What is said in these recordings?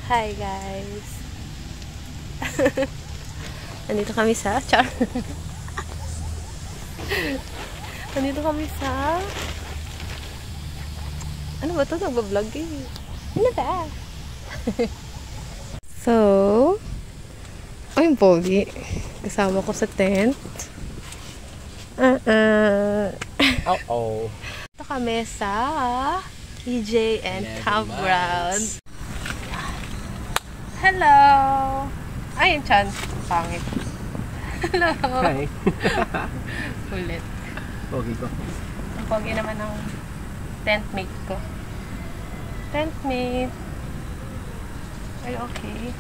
Hi guys. Nandito kami sa Nandito kami sa ano ba ito? Nagbablog eh. Ano ba? So, ay pogi. Kasama ko sa tent. Ito kami sa EJ and Campground. Hello! Ay, yung chance. Pangit. Hello! Hi! Ulit. Pogi ko. Ang pogi naman ng tent mate ko. Tent mate. Are you okay?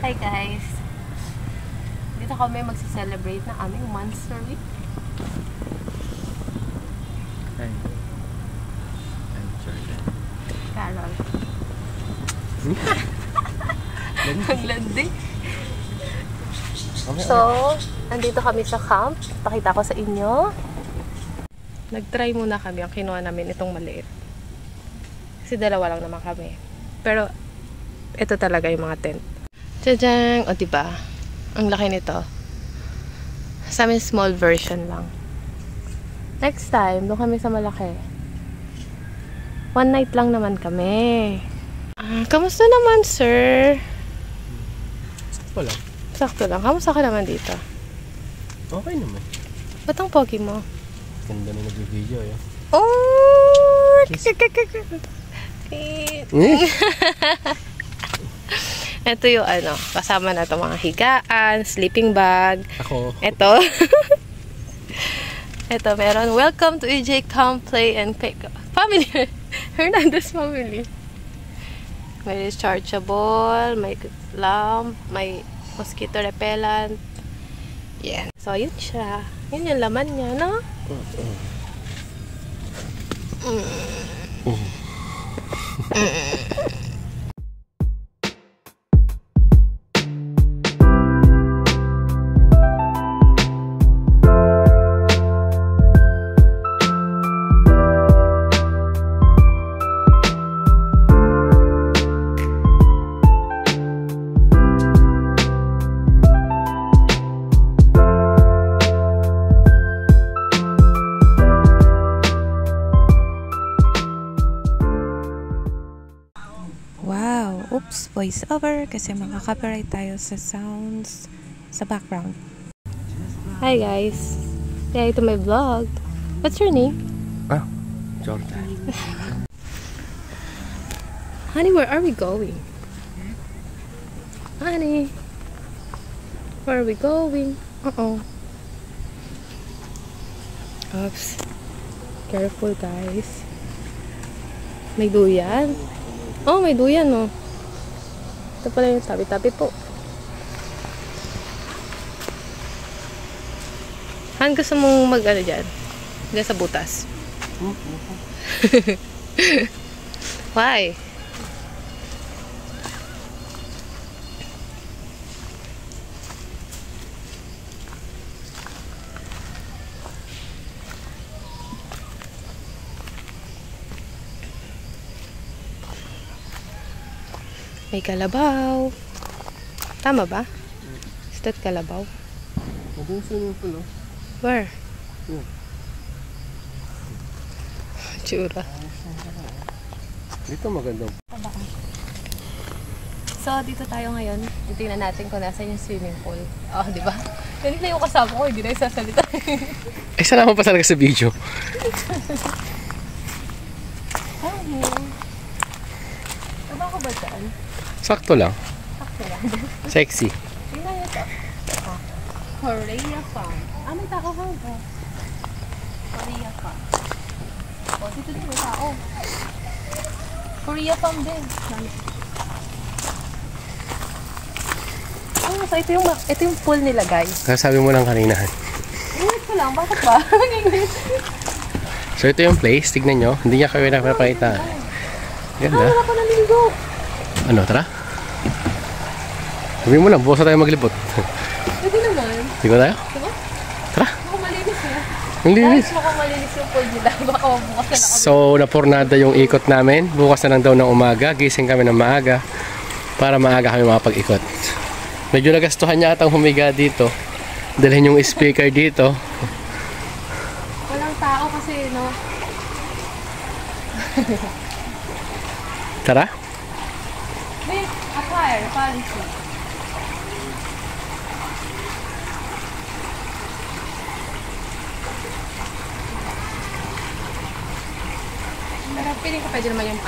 Hi guys! Dito kami magsi-celebrate na aming monthsary. Hi. I'm Jordan. Carol. Naglandi. So, andito kami sa camp. Pakita ko sa inyo. Nag-try muna kami. Ang kinuha namin itong maliit. Kasi dalawa lang naman kami. Pero, ito talaga yung mga tent. Tadang! O diba? Ang laki nito. Sa amin, small version lang. Next time, doon kami sa malaki. One night lang naman kami. Kamusta naman, sir? Sakto lang. Sakto lang. Kamusta ka naman dito? Okay naman. Ba't ang pogi mo? Ganda na nag-video eh. Oh! Ito yung ano, kasama na ito mga higaan, sleeping bag. Ako. Ito. Ito, meron. Welcome to EJ Camp Play and Pick Family. Hernandez family. May rechargeable, may lamp, may mosquito repellent. Yeah. So, yun siya. Yun yung laman niya, no? Wow! Oops! Voice over kasi makaka-copyright tayo sa sounds sa background. Hi guys. Yeah, ito my vlog. What's your name? Jordan. Honey, where are we going? Honey, where are we going? Oops. Careful guys. May duyan. Oh, may duyan, no. Ito pala yung tabi-tabi po. Han, gusto mong mag-ano dyan? Dyan sa butas. Why? May kalabaw. Tama ba? Is that kalabaw? Mabong swimming pool, oh. Where? Yeah. Tsura. Dito maganda. So, dito tayo ngayon. Titingnan natin kung nasan yung swimming pool. Oh, di ba? Ganit na yung kasama ko. Hindi na yung sasalita. Ay, sana mo pa talaga sa video. Tama ko ba dyan? Sakto lang. Sakto lang. Sexy. Tingnan nyo ito. Korea Farm. May tao ka ba? Korea Farm. O, dito din may tao. Korea Farm din. Oh, so ito yung pool nila, guys. Sabi mo lang kanina. Ingit ko lang. Bakit ba? So ito yung place. Tignan nyo. Hindi niya kayo napapakita. Ganda. Wala pa naliligo. Ano, tara? Sabihin mo lang, bukas na tayo maglibot. Pwede naman. Ligo tayo? Diba? Tara. Ako malinis na. Ang linis. Mukhang malinis yung pool nila. Baka mabukas na kami. So, napurnada yung ikot namin. Bukas na lang daw ng umaga. Gising kami ng maaga para maaga kami makapag-ikot. Medyo nagastuhan niya atang humiga dito. Dalhin yung speaker dito. Walang tao kasi, no? Tara. May acquire, policy. Pero piling ko pwede naman yung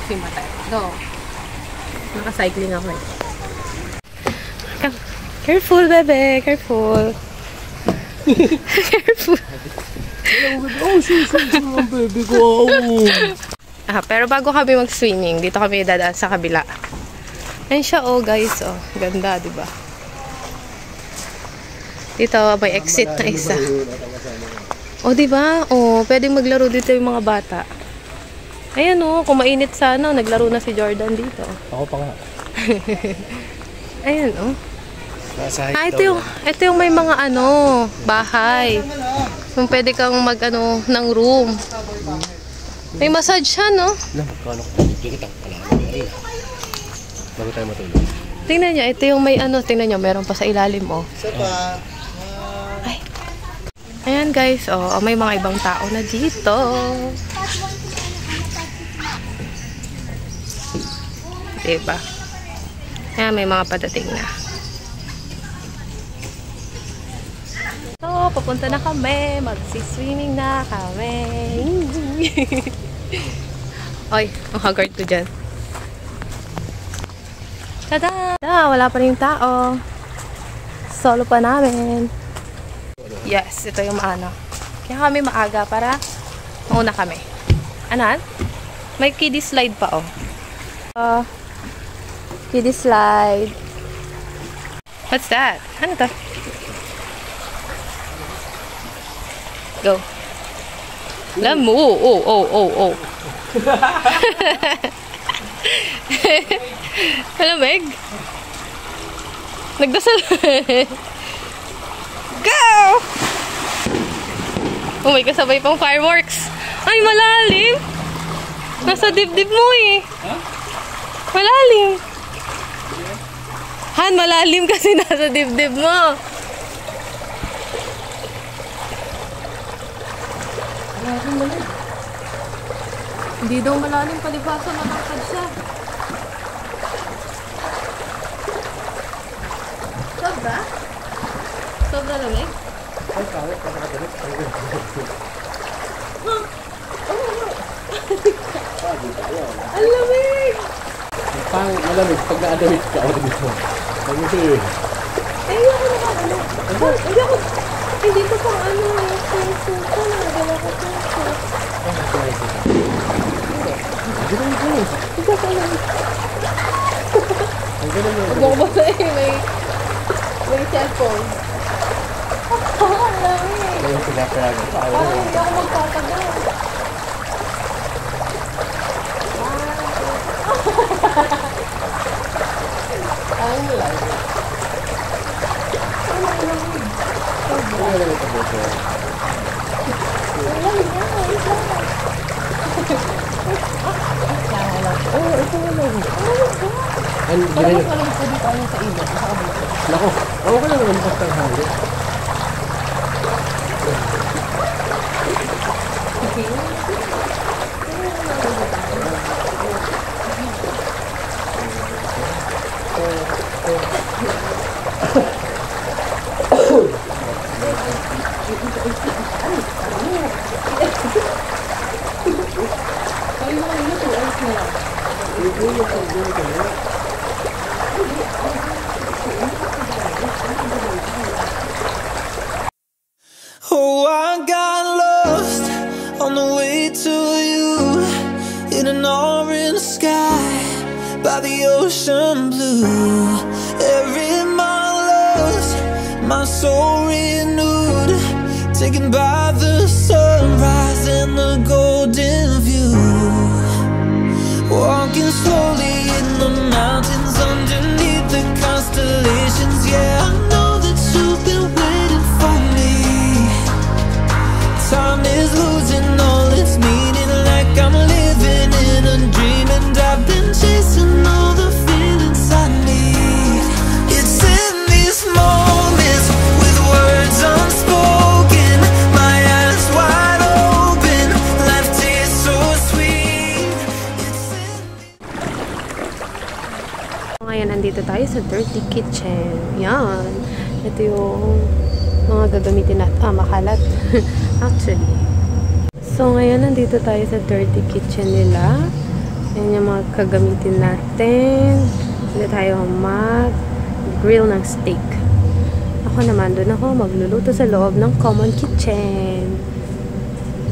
swim tayo. Go. Naka-cycling ako eh. Come. Careful, bebe. Careful. Careful. Oh, baby ko. Pero bago kami mag-swimming, dito kami dadaan sa kabila. Ayun siya, oh guys, oh. Ganda, di ba? Dito may exit na isa. Oh, di ba? Oh, pwedeng maglaro dito yung mga bata. Ayan, oh, kung mainit sana, naglaro na si Jordan dito. Ako pa nga. Ayan, oh. Ito Ito yung may mga bahay. Kung pwede kang ng room. May massage siya, no? Magkano ko? Kikita ko pala. Bago tayo matulog. Tingnan niyo, ito yung may tingnan niyo, meron pa sa ilalim, oh. Ay. Ayan, guys, oh, may mga ibang tao na dito. Diba? Ayan, may mga padating na. So, papunta na kami. Magsi-swimming na kami. Oy, ang haggard ko dyan. Tada! Wala pa rin tao. Solo pa namin. Yes, ito yung Kaya kami maaga para mauna kami. Anan? May kiddie slide pa, oh. Kiddie slide. What's that? Ano to? Go. Alam mo, oh. Alam, Meg? Nagdasal. Go! Oh, may kasabay pang fireworks. Ay, malalim. Nasa dibdib mo eh. Malalim. Han, malalim kasi nasa dibdib mo. Hindi daw malalim, palibasa matangkad siya. Sobra? Sobra lamig? Ay, kawit. Nakakadalik. Ang lamig! Pang malamig pag naadamit ka ako dito. Mabuti eh. Ayoko na hindi ko pang swimsuit ko. Nagdala ko swimsuit. Ang ganun yun. Huwag mo ba may cellphone. Ang lamig! Kaya pinaparaga. Parang hindi ako magpapagal. Ang lamig. Nako, ako ka lang naman pasang hali. Oh, I got lost on the way to you in an orange sky by the ocean blue. Every mile lost, my soul renewed, taken by the sunrise and the golden view. Walking slowly in the mountains underneath the constellations. Yeah, I know that you've been waiting for me. Time Ngayon, nandito tayo sa Dirty Kitchen. Yan. Ito yung mga gagamitin natin. Makalat. Actually. So, ngayon, nandito tayo sa Dirty Kitchen nila. Yan yung mga gagamitin natin. Hindi tayo mag-grill ng steak. Ako naman, doon ako magluluto sa loob ng common kitchen.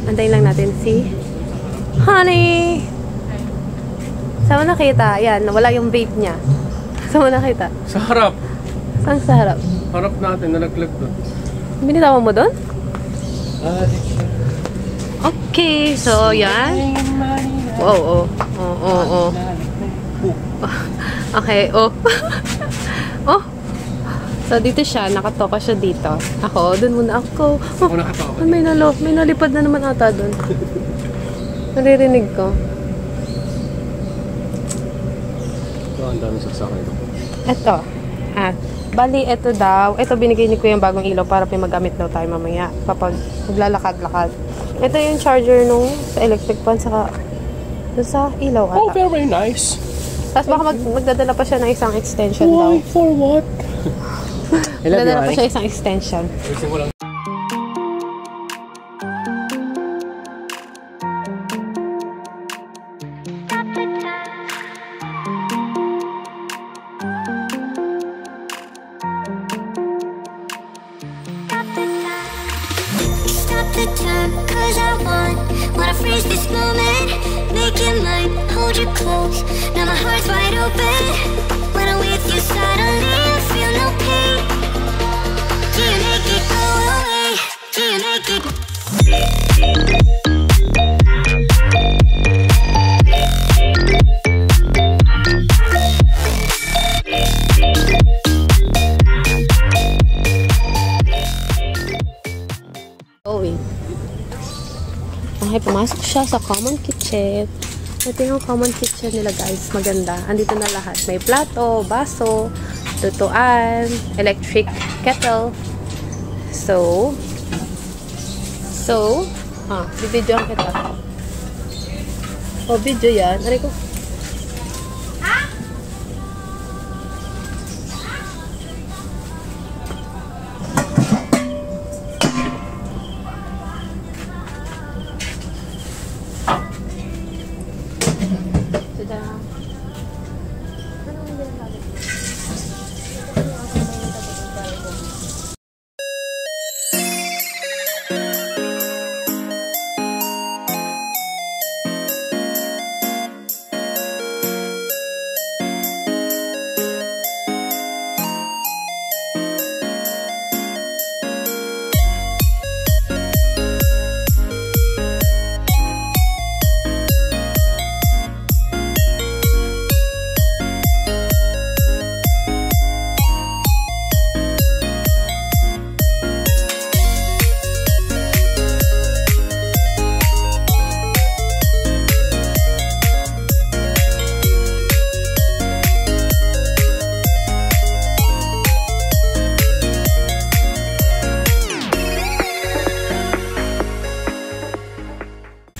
Antayin lang natin si Honey! Saan mo nakita? Yan, wala yung vape niya. Saan mo nakita? Sa harap. Saan sa harap? Harap natin, nalaglag doon. Binitawan mo doon? Okay, so yan. Wow, oh. Okay, oh. Oh. So, dito siya. Nakatoka siya dito. Ako, dun muna ako. Oh, Ako nakatoka. may nalipad na naman ata dun. Naririnig ko. Ito, ang dami saksakan ito. Ito. Bali, ito daw. Ito, binigay ni Kuya yung bagong ilaw para may magamit daw tayo mamaya. Kapag maglalakad-lakad. Ito yung charger nung sa electric pan saka dun sa ilaw ata. Oh, very nice. Tapos baka magdadala pa siya ng isang extension daw. Why? For what? Magdadala pa siya isang extension. Gusto ko lang. Stop the time, 'cause I wanna freeze this moment. Make it mine, hold you close. Now my heart's wide open. When I'm with you, suddenly I feel no pain. Do you make it go away? Do you make it? Okay, pumasok siya sa common kitchen. Ito yung common kitchen nila, guys. Maganda. Andito na lahat. May plato, baso, lutuan, electric kettle. So, bibidyoan kita. Oh, video yan. Aray ko.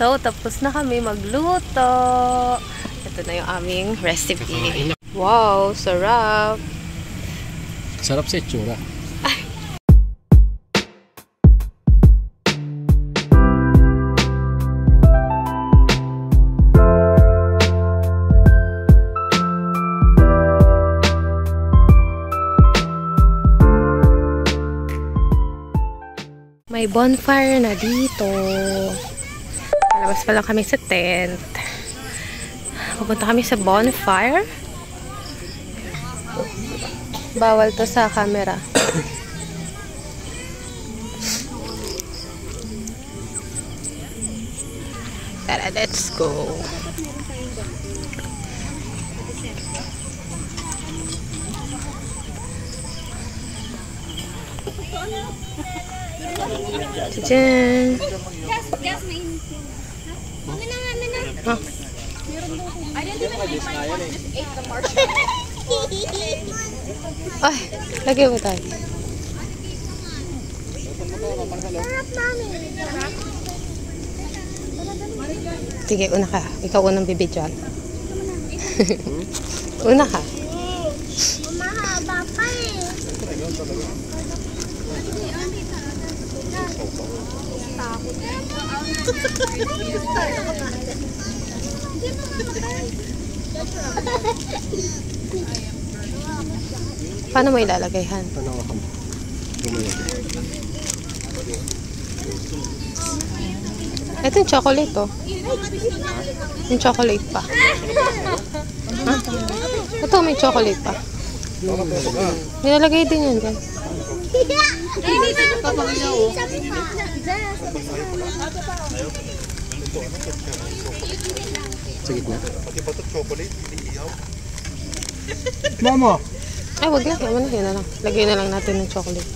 So, tapos na kami magluto. Ito na yung aming recipe. Wow, sarap! Sarap sa itsura. May bonfire na dito. Labas pa lang kami sa tent. Pupunta kami sa bonfire. Bawal to sa camera. Tara, let's go. Tadaan! Huh? Ay, lagay mo tayo. Sige, una ka. Ikaw unang bibidyoan. Una ka. Mahaba pa eh. Paano mo ilalagay, Han? Ito yung chocolate, oh. Yung chocolate pa. Ha? Ito, may chocolate pa. Nilalagay din yan, dyan. Sa gitna. Mama! Ay, wag na. Yaman na. Yan na lang. Lagay na lang natin ng chocolate.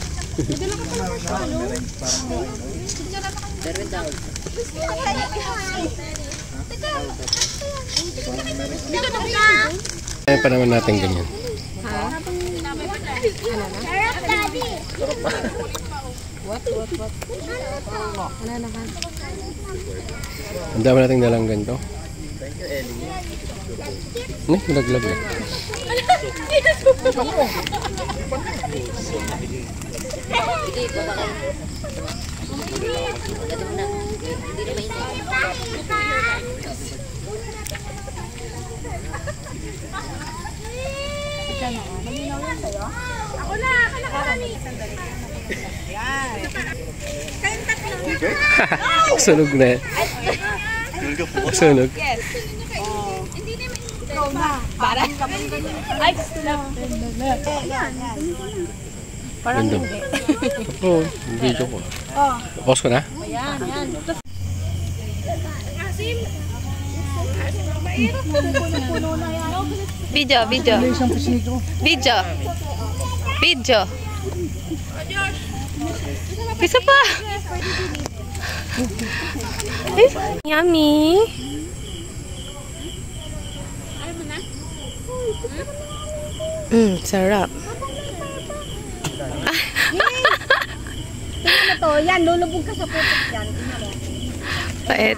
Kaya pa naman natin ganyan. Sarap, Daddy. Ano na, Han? Ang dami nating dalang ganito. Nalaglag na. Sunog na yan. Sunog. Parang Ganda. hindi. Oo, video ko. Pause ko na? Video. Video. Isa pa. Yummy. Sarap. Yan, lulubog ka sa putik yan. Pait.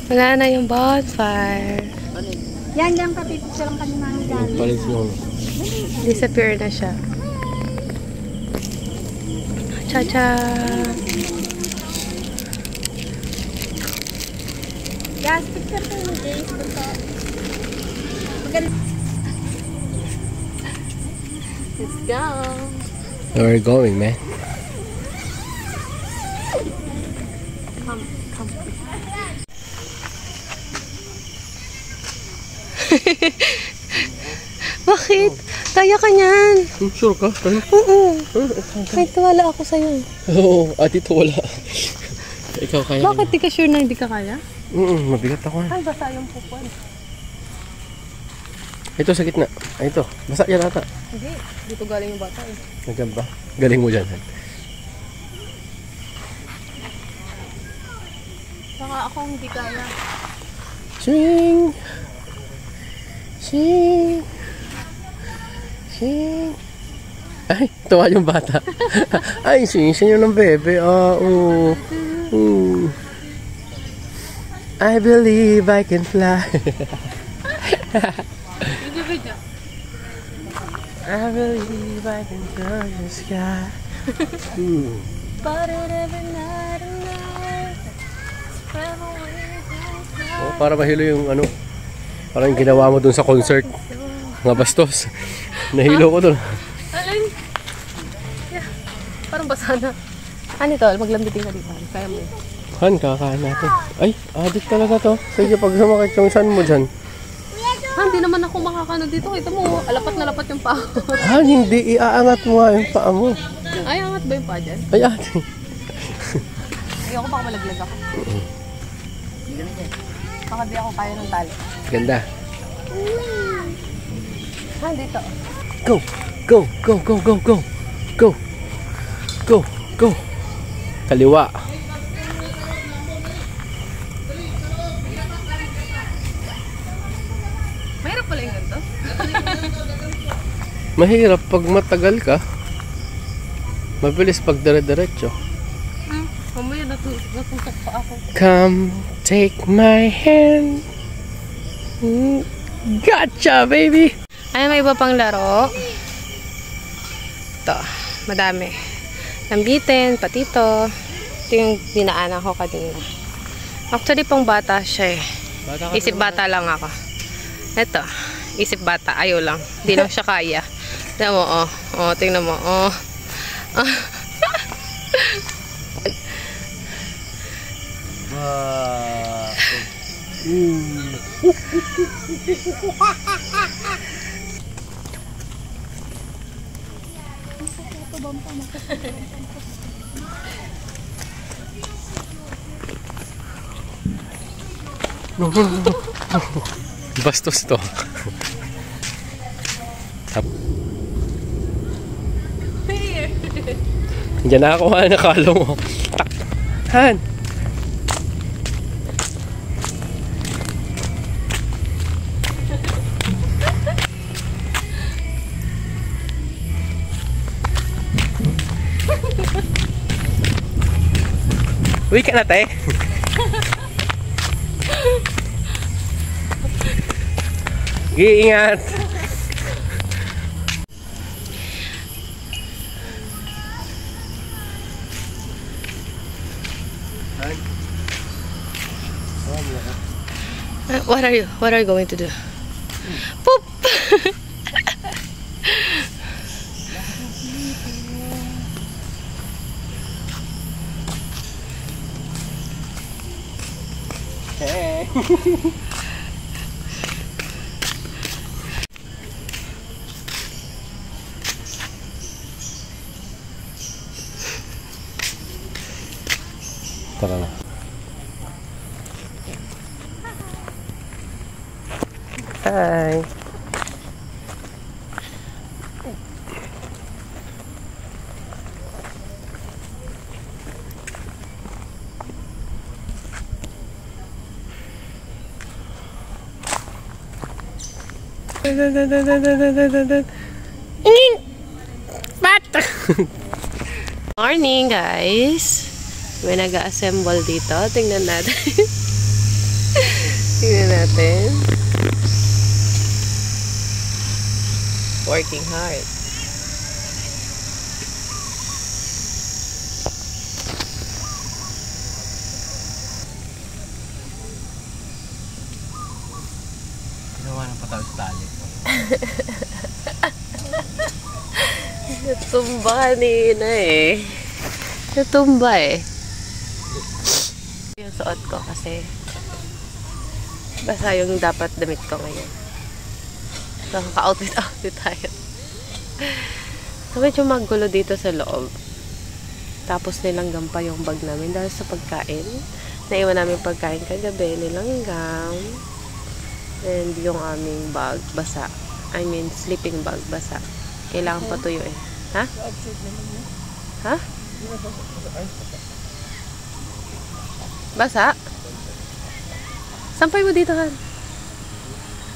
Wala na yung bonfire. Yan, yan kapipit siya lang kanina ng dyan. Palit yung Disappear na siya. Cha-cha! Gas, picture ko yung days. Let's go! Where are you going, man? Bakit? Kaya ka niyan. Sure ka? Oo. May tiwala ako sa'yo. Oo, dito wala. Ikaw kaya. Bakit di ka sure na hindi ka kaya? Mabigat ako. Ay, basa yung pupon. Ito sa gitna. Ito. Basa yan ata. Hindi. Dito galing yung bata eh. Nagamba. Galing mo dyan. Saka ako hindi kaya. Swing! Swing! Swing! Ay, tuwa yung bata. Ay, swing yun ng bebe. Oo. I believe I can fly. I believe I can touch the sky. But it every night and night. Oh, para mahilo yung ano. Parang ginawa mo dun sa concert. Mga bastos. Nahilo ko dun. Alin? Yeah. Parang basa na. Ano ito? Maglambitin ka dito. Kaya mo yun. Han, kakain natin. Ay, adik talaga to. Sige, pag sumakit yung san mo dyan. Hindi naman ako makakano dito. Kita mo, alapat na lapat yung paa. Han, hindi. Iaangat mo nga yung paa mo. Ay, angat ba yung paa dyan? Ay, ate. Hindi ako baka malaglag ako. Baka di ako kaya ng tali. Ganda. Dito. Go! Go! Go! Go! Go! Go! Go! Go! Go! Kaliwa. Mahirap pala yung ganito. Mahirap pag matagal ka. Mabilis pag dire-diretso. Mamaya natutok pa ako. Come, take my hand. Gotcha, baby! Ay, may iba pang laro. Ito, madami. Lambitin, patito. Ito yung dinaanan ko kanina. Actually, pang bata siya eh. Isip bata lang ako. Ito, isip bata. Ayaw lang. Hindi lang siya kaya. Tingnan mo, oh. Oh, tingnan mo, oh. Bastos to. Diyan na ako, Han. Nakalo mo. Tak. Han. Uy ka na, te. Ingat. What are you going to do? Poop! Hey. Tara na. Hi. Morning, guys. May nag-assemble dito. Tingnan natin. Tingnan natin. Working hard. Ginawa ng pataw sa tali. Natumba kanina eh. Natumba eh. Yung suot ko kasi basta yung dapat damit ko ngayon. So, ka-outfit tayo. So, medyo magulo dito sa loob. Tapos nilanggam pa yung bag namin dahil sa pagkain. Naiwan namin pagkain kagabi, nilanggam. And yung aming bag, basa. I mean, sleeping bag, basa. Kailangan patuyo eh. Ha? Ha? Basa? Sampay mo dito, Han.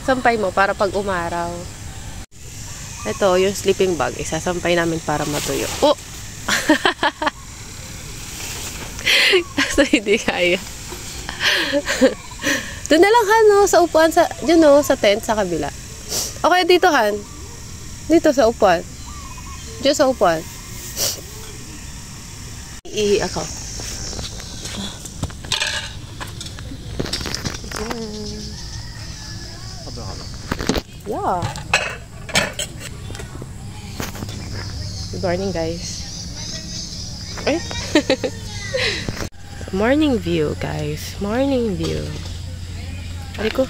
Sampay mo para pag umaraw. Ito, yung sleeping bag. Isasampay namin para matuyo. Oh! Kasi hindi kaya. Doon na lang, Han, no? Sa upuan. Diyan, no? Sa tent, sa kabila. Okay, dito, Han. Dito, sa upuan. Diyan sa upuan. Ihi ako. Yeah. Good morning, guys. Eh? Morning view, guys. Morning view. Ari ko,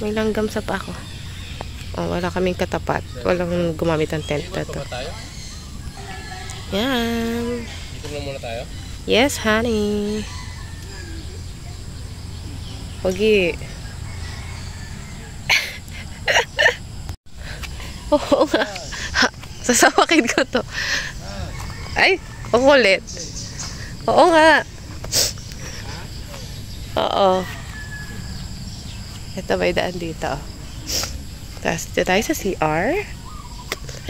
may langgam sa pa ako. Oh, wala kaming katapat. Walang gumamit ng tent na to. Yan. Dito lang muna tayo? Yes, honey. Pogi. Oo nga. Sasawakin ko to. Ay, ang kulit. Oo nga. Oo. Ito may daan dito. Tapos dito tayo sa CR.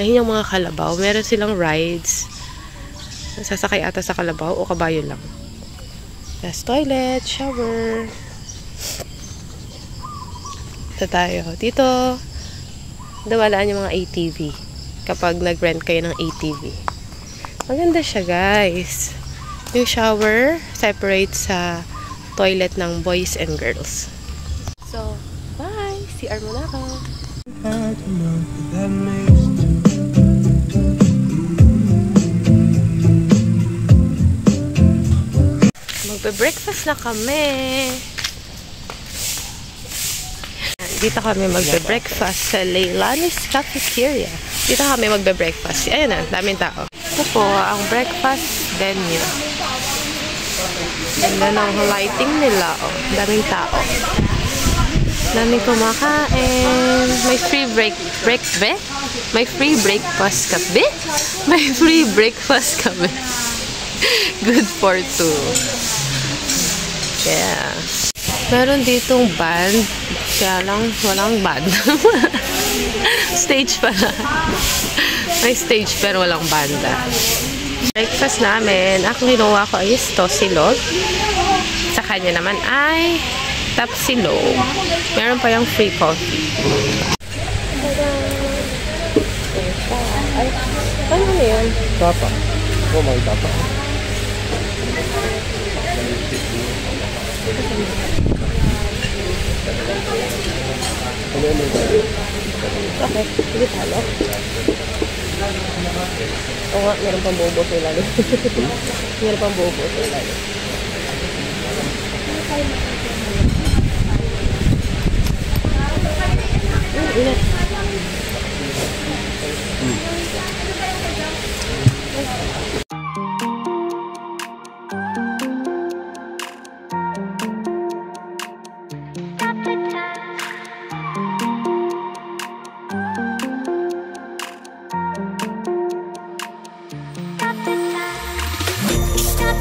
Ayun yung mga kalabaw. Meron silang rides. Sasakay ata sa kalabaw o kabayo lang. Tapos toilet, shower. Ito tayo. Dito. Dawalaan yung mga ATV kapag nag-rent kayo ng ATV. Maganda siya, guys. Yung shower separate sa toilet ng boys and girls. So, bye! CR muna ako. Magbe-breakfast na kami. Dito kami magbe-breakfast sa Leilanis Cafeteria. Dito kami magbe-breakfast. Ayan na, daming tao. Ito po ang breakfast venue. Ganda ng lighting nila. Oh, daming tao. Daming kumakain. May free May free breakfast kami. May free breakfast kami. Good for two. Yeah. Meron ditong band. Kaya lang, walang band. Stage pala. May stage pero walang banda. Breakfast namin. Ang kinuha ko ay tosilog. Sa kanya naman ay tapsilog. Meron pa yung free coffee. Ay, ano yun? Tapa. Oh, may tapa. Okay, sige talo. Oo nga, meron pang bobo sa ilalim. Meron pang bobo sa ilalim. Inat.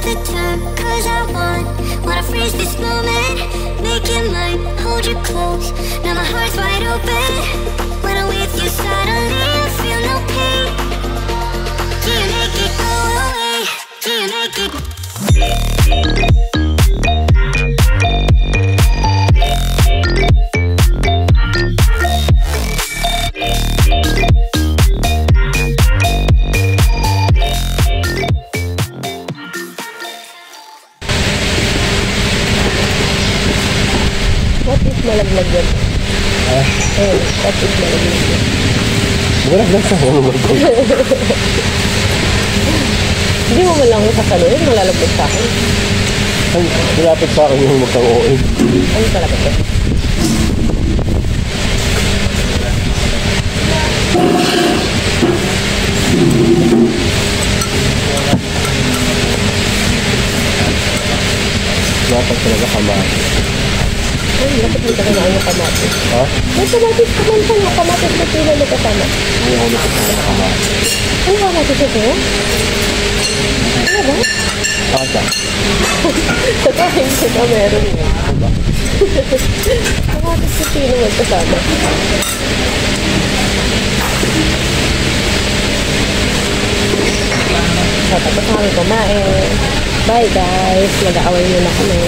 The time, 'cause I wanna freeze this moment, make it mine, hold you close. Now my heart's wide open. When I'm with you, suddenly I feel no pain. Do you make it go away? Do you make it? Malaglag yan. Ayun, what is malaglag yan? Malaglag sa ano magpapalaglag? Hindi mo malang sasaluhin, malalaglag sa akin. Ay, malapit sa akin yung magkang-OA. Ano talaga ito? Dapat talaga kamay. Ay, lapit mo talaga ang kamatis. Ha? May kamatis ka man sa mga kamatis na sila na kasama. Ay, ako nakasama kamay. Ano kamatis ito? Ano ba? Pata. Sa kain ko na meron yun. Kamatis na sila na kasama. Tapos kami kumain. Bye guys. Mag-aaway muna kami.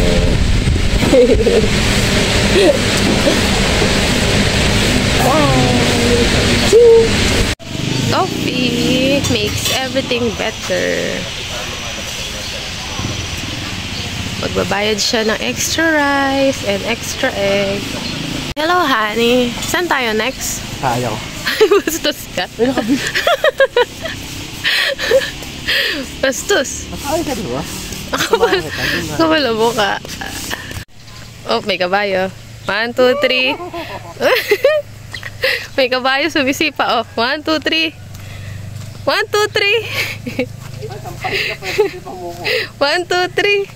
Coffee makes everything better. Magbabayad siya ng extra rice and extra egg. Hello, honey. Saan tayo next? Ayaw. Bastos ka. Bastos. Ay, ka diba? Kamalabo ka. Oh, may kabayo. 1, 2, 3. May kabayo sumisipa. Oh, 1, 2, 3. 1, 2, 3. 1, 2, 3.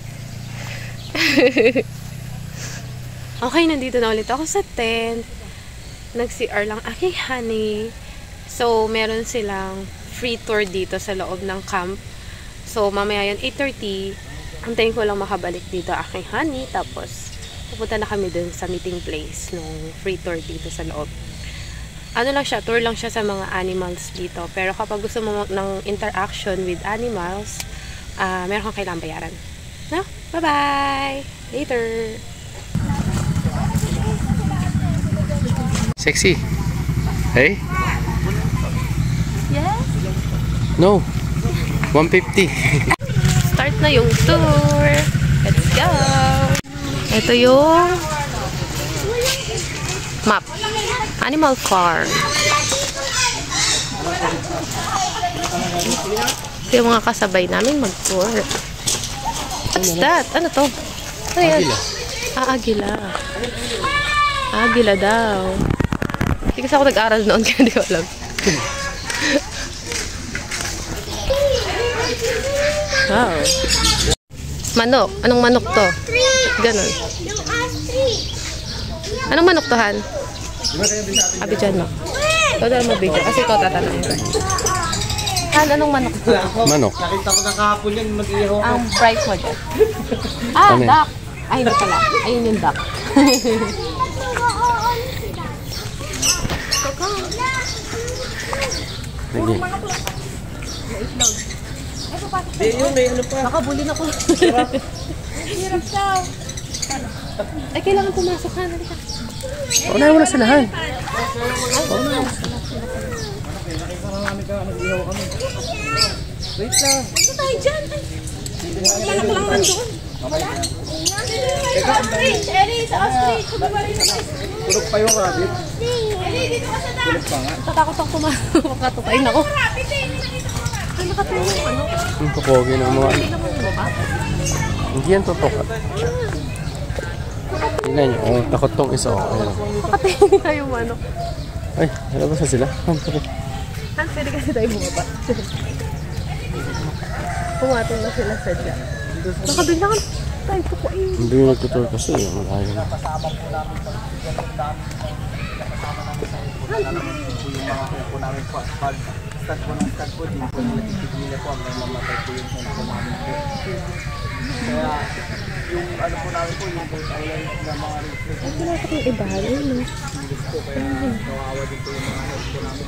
Okay, nandito na ulit ako sa tent. Nag-CR lang aking honey. So, meron silang free tour dito sa loob ng camp. So, mamaya yun, 8:30. Antayin ko lang makabalik dito aking honey. Tapos, pupunta na kami dun sa meeting place nung free tour dito sa loob. Ano lang siya, tour lang siya sa mga animals dito. Pero kapag gusto mo ng interaction with animals, meron kang kailangang bayaran. No? Bye-bye! Later! Sexy. Hey? Yes? No. 150. Start na yung tour. Let's go! Ito yung map. Animal Farm. Ito yung mga kasabay namin mag-tour. What's that? Ano to? Ano yan? Agila. Agila. Agila daw. Hindi kasi ako nag-aral noon kaya hindi ko alam. Wow. Manok. Anong manok to? Ganon. Anong manok to, Han? Abidjan mo. Ito dahil mabidyo. Kasi ito tatanungin ko. Han, anong manok to? Manok. Nakita ko na kahapon yan, mag-iho. Ang bright mo dyan. Ano yan? Duck. Ay, hindi pala. Ayun yung duck. Sige. Nakabulin ako. Hirap daw. Ay, kailangan pumasok, Han. Halika. Unahin mo na sila, Han. Wait lang. Ano tayo dyan? Malak lang doon. Ostrich! Eli, sa ostrich! Tulog pa yung rabbit. Eli, dito ka sa dam! Tatakot ako makatukain ako. Ay, nakatayin yung ano. Ang tukogi ng mga... Hindi yan tutok. Tingnan nyo. Oh, takot tong isa. Oh. Ayan. Nakatayin na yung ano. Ay, nalabas na sila. Han, pwede kasi tayo bumaba. Pumatong na sila sa dyan. Nakabilangan tayo tukuin. Hindi yung nagtutur kasi. Malayo na. Start po ng start po, din po nagtitigil po hanggang mamatay po yung cellphone namin po. Kaya yung ano po namin po, yung boat island na mga reflex. Ay, pinasok yung iba. Ayun, no? Kawawa din po yung mga health po namin.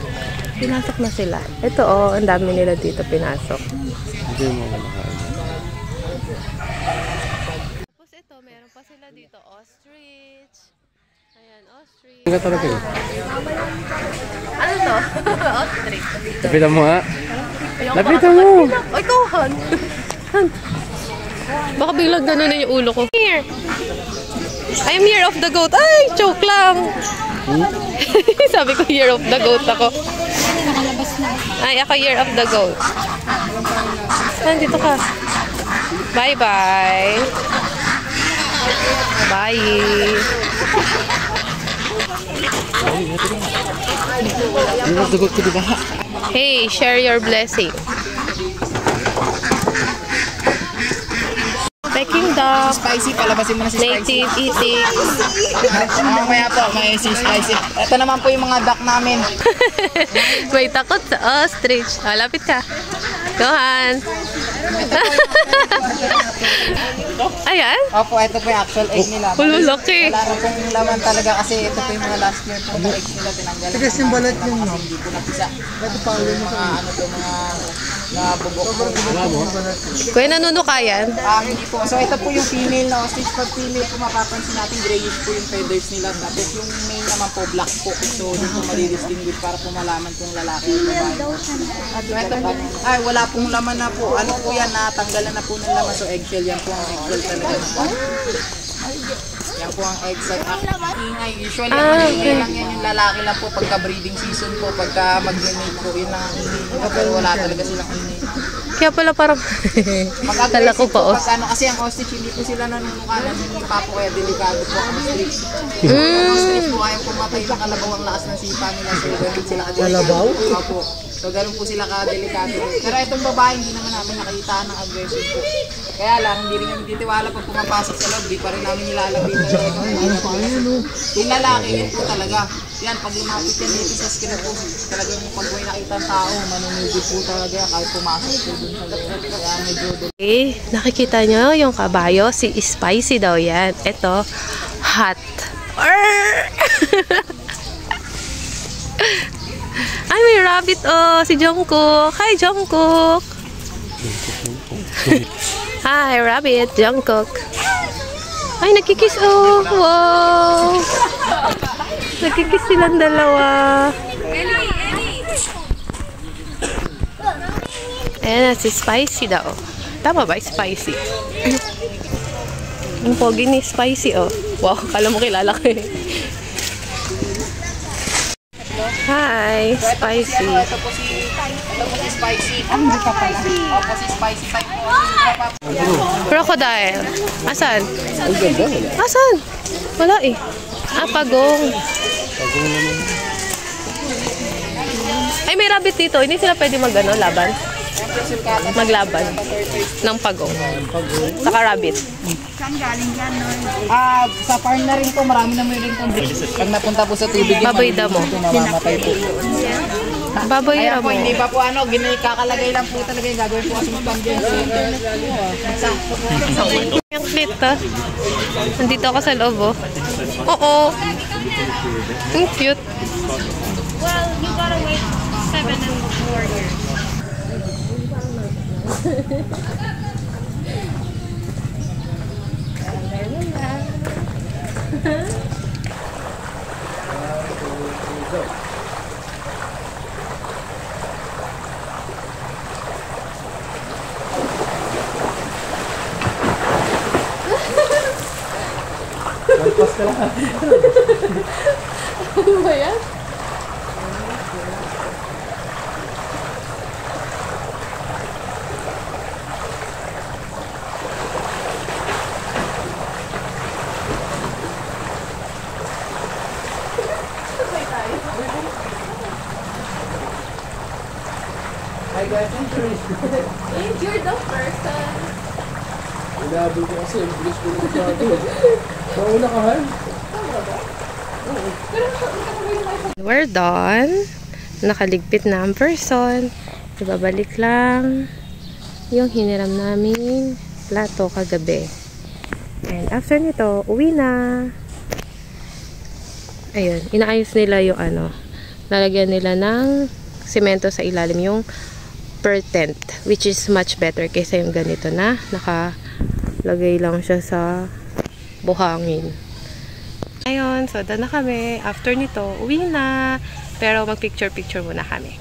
Pinasok na sila. Ito, oh, ang dami nila dito pinasok. Hindi mo malakain. Tapos ito, meron pa sila dito, ostrich. Ayan, ostrich. Hindi ka talaga eh. Ano to? Ostrich. Lapitan mo nga. Lapitan mo! Ay, ikaw, Han. Han. Baka biglang ganunin yung ulo ko. Here. I am year of the goat. Ay, joke lang. Sabi ko year of the goat ako. Ay, ako year of the goat. Han, dito ka. Bye-bye. Bye. Dugot ko diba? Hey, share your blessing. Peking duck. Spicy, palabasin mo na si Spicy. Native eating. Mamaya po, may si Spicy. Ito naman po yung mga duck namin. May takot sa ostrich. Oh, lapit ka. Gohan. Ayan. Opo, ito po yung actual egg nila. Laki. Wala na pong laman talaga kasi ito po yung mga last year po na eggs nila tinanggalan. Tigas yung balat yung no? Hindi po napisa. Ito pa yung mga ano to, mga nabubok po. Kuya, nanunukayan. Hindi po. So ito po yung female na ostrich. Pag female po mapapansin natin grayish po yung feathers nila. Tapos yung male naman po black po. So doon po madidistinguish para po malaman kung lalaki o babae. So ito po. Ay, wala pong laman na po. Ano po yan? Natanggalan na po ng laman. So eggshell yan po ang eggshell talaga. Yan po ang eggs. Ingay. Usually ang maningay lang yan yung lalaki lang po pagka breeding season po. Pagka mag-mate po yun ang ingay. Pero wala talaga silang ingay. Kaya pala parang kala ko pa Pag ano, kasi ang ostrich hindi po sila nanunukalan. Hindi pa po kaya delikado po ang ostrich. Ang ostrich po ayaw pumatay ng kalabaw ang lakas ng sipa nila. So ganun sila kadelikado. Kalabaw? Opo. So ganun po sila kadelikado. Pero itong babae hindi naman namin nakita ng aggressive po. Kaya lang, hindi rin kami titiwala pag pumapasok sa loob. Di pa rin namin nilalabitan talaga. Yung lalaki, yun po talaga. Yan, pag lumapit yan dito sa skin po, talagang pag may nakita ang tao, manunugod po talaga kahit pumasok po dun sa loob. Kaya medyo okay, nakikita nyo yung kabayo, si Spicy daw yan. Ito, hot. Ay, may rabbit oh, si Jungkook. Hi, Jungkook. Hi, rabbit, Jungkook. Ay, nagkikiss oh. Wow. Nagkikiss silang dalawa. Ayan na, si Spicy daw. Tama ba? Spicy. Ang pogi ni Spicy, oh. Wow, kala mo kilala ko eh. Hi, Spicy. Ito po si Spicy. Ano pa pala? Opo, si Spicy type po. Crocodile. Asan? Ang ganda. Asan? Wala eh. Ah, pagong. Ay, may rabbit dito. Hindi sila pwede laban. Maglaban ng pagong. Saka rabbit. Sa farm na rin po, marami na rin po. Pag napunta po sa tubig, Baboy damo. namamatay po. Baboy Kaya damo. po, hindi pa po kakalagay lang po talaga yung gagawin po kasi mag-banggen. Ang cute, ha? Nandito ako sa loob, oh. Oo. Ang cute. Well, you gotta wait 7 and more years. Ano ba yan? Hi guys, interest. You're the person. Inabot ko kasi, ang bilis ko na masyado. Mauna ka, Han? We're done. Nakaligpit na ang person. Ibabalik lang yung hiniram namin plato kagabi. And after nito, uwi na. Ayun, inaayos nila yung lalagyan nila ng semento sa ilalim yung per tent, which is much better kaysa yung ganito na nakalagay lang siya sa buhangin. Ayun, so done na kami. After nito, uwi na. Pero mag-picture-picture muna kami.